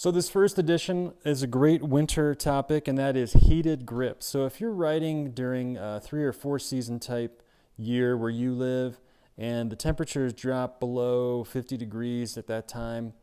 So this first edition is a great winter topic, and that is heated grips. So if you're riding during a 3 or 4 season type year where you live and the temperatures drop below 50 degrees at that time,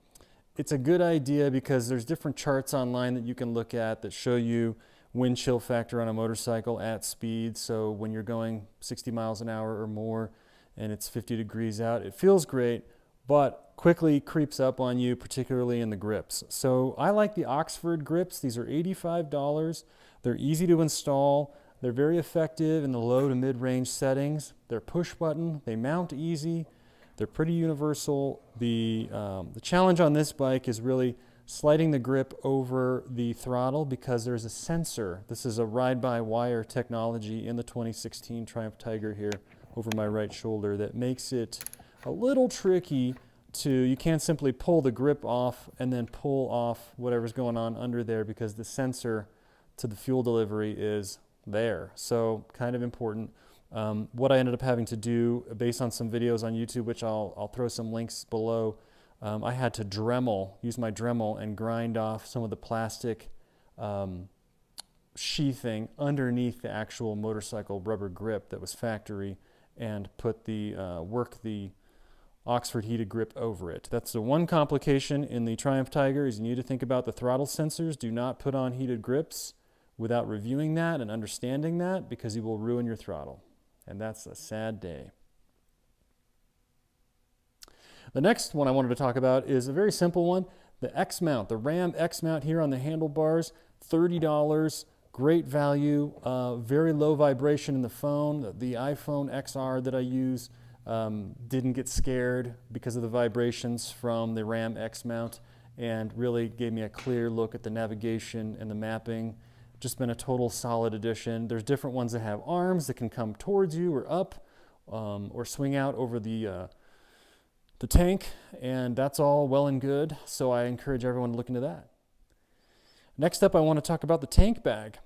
it's a good idea because there's different charts online that you can look at that show you wind chill factor on a motorcycle at speed. So when you're going 60 miles an hour or more and it's 50 degrees out, it feels great, but quickly creeps up on you, particularly in the grips. So I like the Oxford grips. These are $85. They're easy to install. They're very effective in the low to mid-range settings. They're push button. They mount easy. They're pretty universal. The challenge on this bike is really sliding the grip over the throttle because there's a sensor. This is a ride-by-wire technology in the 2016 Triumph Tiger here over my right shoulder that makes it a little tricky you can't simply pull the grip off and then pull off whatever's going on under there because the sensor to the fuel delivery is there. So kind of important. What I ended up having to do based on some videos on YouTube, which I'll throw some links below, I had to use my Dremel and grind off some of the plastic sheathing underneath the actual motorcycle rubber grip that was factory and put work the Oxford heated grip over it. That's the one complication in the Triumph Tiger is you need to think about the throttle sensors. Do not put on heated grips without reviewing that and understanding that because you will ruin your throttle. And that's a sad day. The next one I wanted to talk about is a very simple one. The X-Mount, the Ram X-Mount here on the handlebars, $30. Great value, very low vibration in the phone. The iPhone XR that I use didn't get scared because of the vibrations from the Ram X-Mount and really gave me a clear look at the navigation and the mapping. Just been a total solid addition. There's different ones that have arms that can come towards you or up or swing out over the tank, and that's all well and good, so I encourage everyone to look into that. Next up, I want to talk about the tank bag.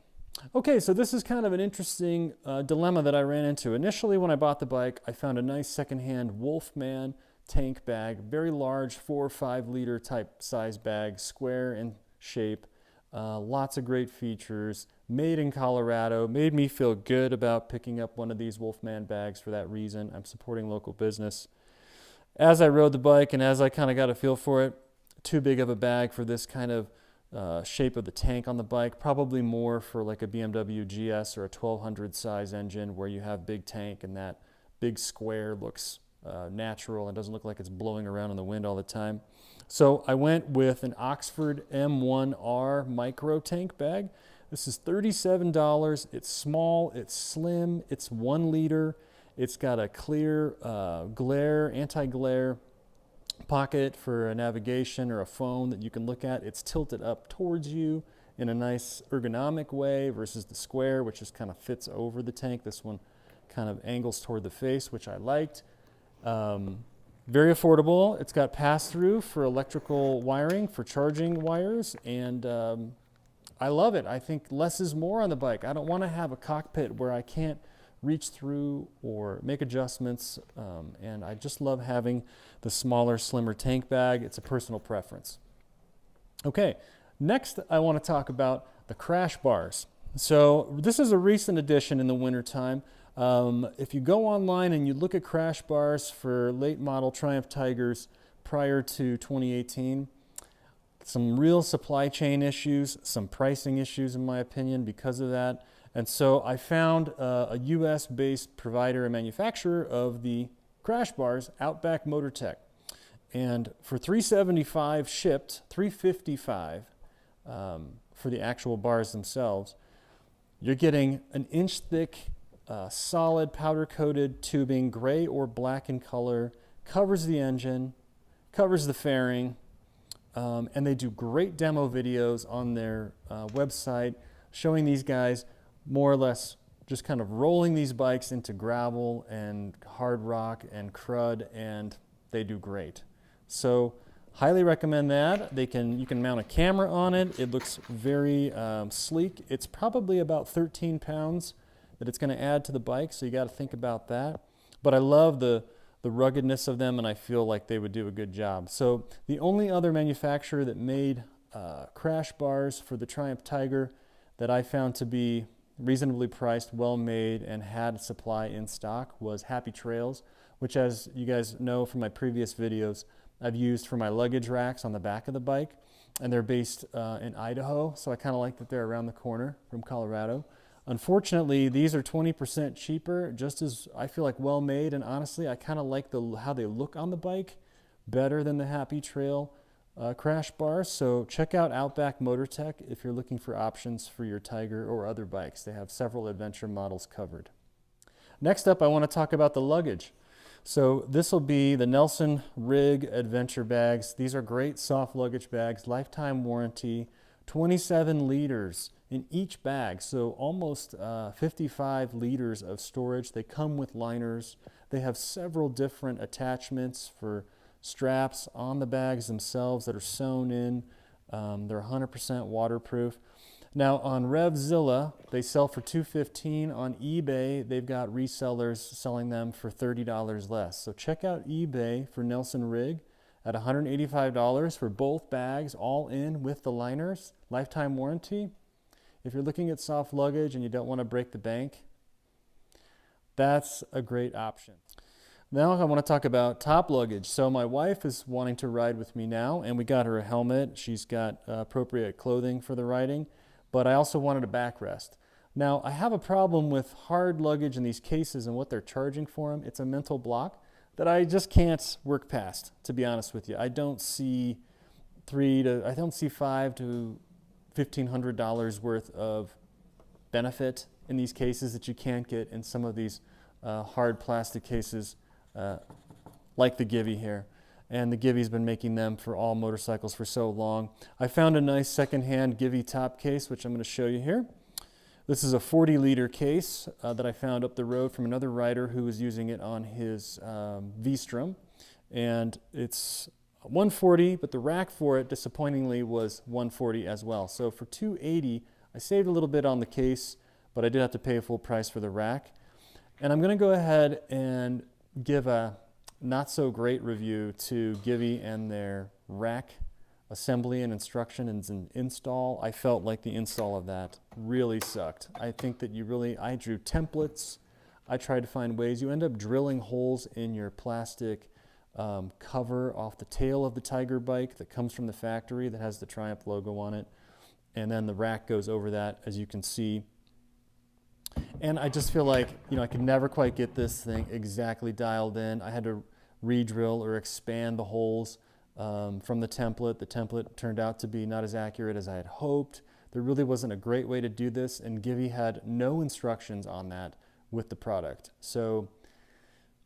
Okay, so this is kind of an interesting dilemma that I ran into. Initially, when I bought the bike, I found a nice secondhand Wolfman tank bag, very large, 4 or 5 liter type size bag, square in shape, lots of great features, made in Colorado, made me feel good about picking up one of these Wolfman bags for that reason. I'm supporting local business. As I rode the bike and as I kind of got a feel for it, too big of a bag for this kind of shape of the tank on the bike, probably more for like a BMW GS or a 1200 size engine where you have big tank and that big square looks natural and doesn't look like it's blowing around in the wind all the time. So I went with an Oxford M1R micro tank bag. This is $37. It's small, it's slim, it's 1 liter. It's got a clear anti-glare pocket for a navigation or a phone that you can look at. It's tilted up towards you in a nice ergonomic way versus the square, which just kind of fits over the tank. This one kind of angles toward the face, which I liked. Very affordable. It's got pass-through for electrical wiring, for charging wires, and I love it. I think less is more on the bike. I don't want to have a cockpit where I can't reach through or make adjustments, and I just love having the smaller, slimmer tank bag. It's a personal preference. Okay, next I want to talk about the crash bars. So this is a recent addition in the wintertime. If you go online and you look at crash bars for late model Triumph Tigers prior to 2018, some real supply chain issues, some pricing issues in my opinion because of that. And so I found a US-based provider and manufacturer of the crash bars, Outback Motor Tech. And for $375 shipped, $355 for the actual bars themselves, you're getting an inch thick, solid powder-coated tubing, gray or black in color, covers the engine, covers the fairing, and they do great demo videos on their website showing these guys more or less just kind of rolling these bikes into gravel and hard rock and crud, and they do great. So highly recommend that. You can mount a camera on it. It looks very sleek. It's probably about 13 pounds that it's going to add to the bike, so you got to think about that. But I love the ruggedness of them, and I feel like they would do a good job. So the only other manufacturer that made crash bars for the Triumph Tiger that I found to be reasonably priced, well made, and had supply in stock was Happy Trails, which, as you guys know from my previous videos, I've used for my luggage racks on the back of the bike. And they're based in Idaho, so I kind of like that they're around the corner from Colorado. Unfortunately, these are 20% cheaper, just as I feel like well made, and honestly, I kind of like how they look on the bike better than the Happy Trail crash bars. So check out Outback Motortech if you're looking for options for your Tiger or other bikes. They have several adventure models covered. Next up, I want to talk about the luggage. So this will be the Nelson Rig Adventure bags. These are great soft luggage bags, lifetime warranty, 27 liters in each bag, so almost 55 liters of storage. They come with liners. They have several different attachments for straps on the bags themselves that are sewn in. They're 100% waterproof. Now on RevZilla, they sell for $215. On eBay, they've got resellers selling them for $30 less. So check out eBay for Nelson Rig at $185 for both bags, all in with the liners, lifetime warranty. If you're looking at soft luggage and you don't want to break the bank, that's a great option. Now I want to talk about top luggage. So my wife is wanting to ride with me now, and we got her a helmet. She's got appropriate clothing for the riding, but I also wanted a backrest. Now I have a problem with hard luggage in these cases and what they're charging for them. It's a mental block that I just can't work past, to be honest with you. I don't see $500 to $1,500 worth of benefit in these cases that you can't get in some of these hard plastic cases like the Givi here. And the Givi's been making them for all motorcycles for so long. I found a nice secondhand Givi top case, which I'm going to show you here. This is a 40-liter case that I found up the road from another rider who was using it on his V-Strom. And it's 140, but the rack for it, disappointingly, was 140 as well. So for $280, I saved a little bit on the case, but I did have to pay a full price for the rack. And I'm going to go ahead and give a not so great review to Givi and their rack assembly and instruction and install. I felt like the install of that really sucked. I think that I drew templates. I tried to find ways. You end up drilling holes in your plastic cover off the tail of the Tiger bike that comes from the factory that has the Triumph logo on it. And then the rack goes over that, as you can see. And I just feel like, I could never quite get this thing exactly dialed in. I had to re-drill or expand the holes from the template. The template turned out to be not as accurate as I had hoped. There really wasn't a great way to do this, and Givi had no instructions on that with the product. So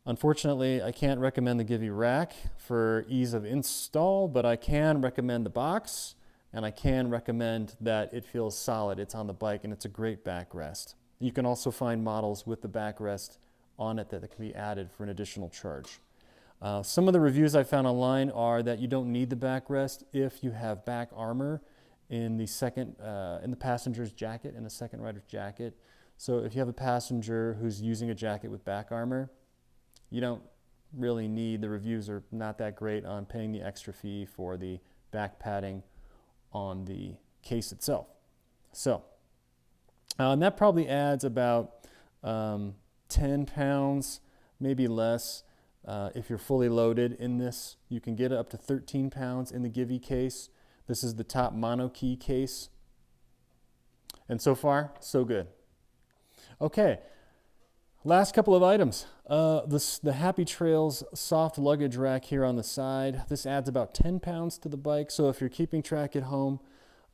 unfortunately, I can't recommend the Givi rack for ease of install, but I can recommend the box, and I can recommend that it feels solid. It's on the bike, and it's a great backrest. You can also find models with the backrest on it that can be added for an additional charge. Some of the reviews I found online are that you don't need the backrest if you have back armor in the passenger's jacket, in the second rider's jacket. So if you have a passenger who's using a jacket with back armor, you don't really need. The reviews are not that great on paying the extra fee for the back padding on the case itself. So, and that probably adds about 10 pounds, maybe less. If you're fully loaded in this, you can get up to 13 pounds in the Givi case. This is the top monokey case. And so far, so good. Okay, last couple of items. The Happy Trails soft luggage rack here on the side. This adds about 10 pounds to the bike. So if you're keeping track at home,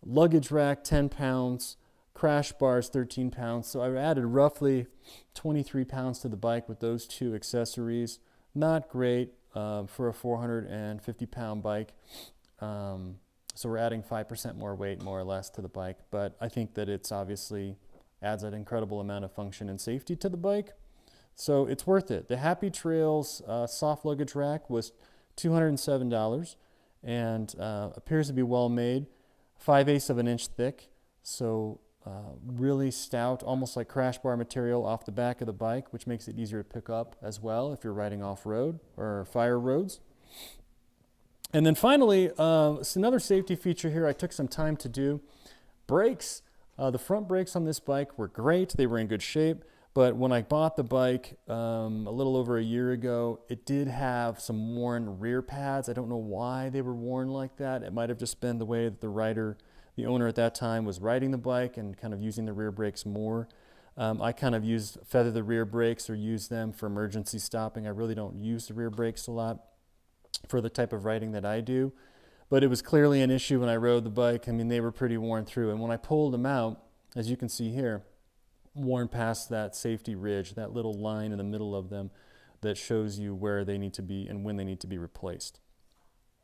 luggage rack 10 pounds, crash bars 13 pounds. So I added roughly 23 pounds to the bike with those two accessories. Not great for a 450-pound bike. So we're adding 5% more weight, more or less, to the bike. But I think that it's obviously adds an incredible amount of function and safety to the bike. So it's worth it. The Happy Trails soft luggage rack was $207 and appears to be well made, 5/8 of an inch thick. So really stout, almost like crash bar material off the back of the bike, which makes it easier to pick up as well if you're riding off-road or fire roads. And then finally, it's another safety feature here I took some time to do. Brakes. The front brakes on this bike were great. They were in good shape. But when I bought the bike a little over a year ago, it did have some worn rear pads. I don't know why they were worn like that. It might have just been the way that the owner at that time, was riding the bike and kind of using the rear brakes more. I kind of feather the rear brakes or use them for emergency stopping. I really don't use the rear brakes a lot for the type of riding that I do. But it was clearly an issue when I rode the bike. I mean, they were pretty worn through. And when I pulled them out, as you can see here, worn past that safety ridge, that little line in the middle of them that shows you where they need to be and when they need to be replaced.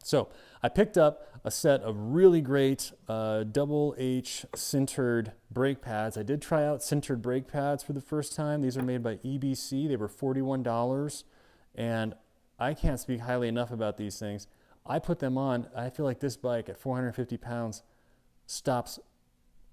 So I picked up a set of really great double H sintered brake pads. I did try out sintered brake pads for the first time. These are made by EBC. They were $41, and I can't speak highly enough about these things. I put them on. I feel like this bike at 450 pounds stops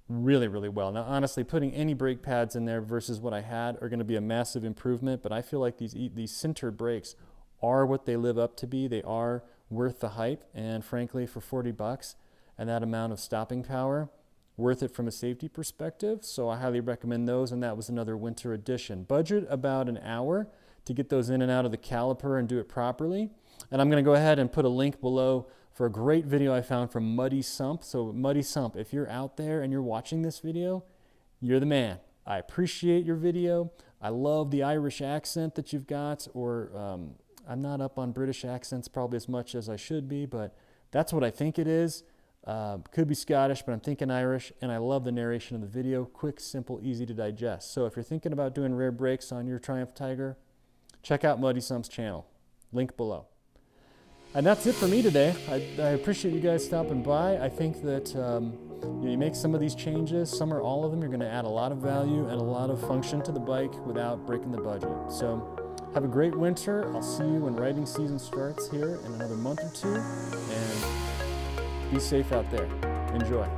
really, really well. Now, honestly, putting any brake pads in there versus what I had are going to be a massive improvement, but I feel like these sintered brakes are what they live up to be. They are worth the hype, and frankly, for 40 bucks and that amount of stopping power, worth it from a safety perspective. So I highly recommend those, and that was another winter edition. Budget about an hour to get those in and out of the caliper and do it properly. And I'm going to go ahead and put a link below for a great video I found from Muddy Sump. So Muddy Sump, if you're out there and you're watching this video, you're the man. I appreciate your video. I love the Irish accent that you've got, or I'm not up on British accents probably as much as I should be, but that's what I think it is. Could be Scottish, but I'm thinking Irish, and I love the narration of the video. Quick, simple, easy to digest. So if you're thinking about doing rear brakes on your Triumph Tiger, check out Muddy Sump's channel. Link below. And that's it for me today. I appreciate you guys stopping by. I think that you make some of these changes, some or all of them, you're going to add a lot of value and a lot of function to the bike without breaking the budget. So have a great winter. I'll see you when riding season starts here in another month or two. And be safe out there. Enjoy.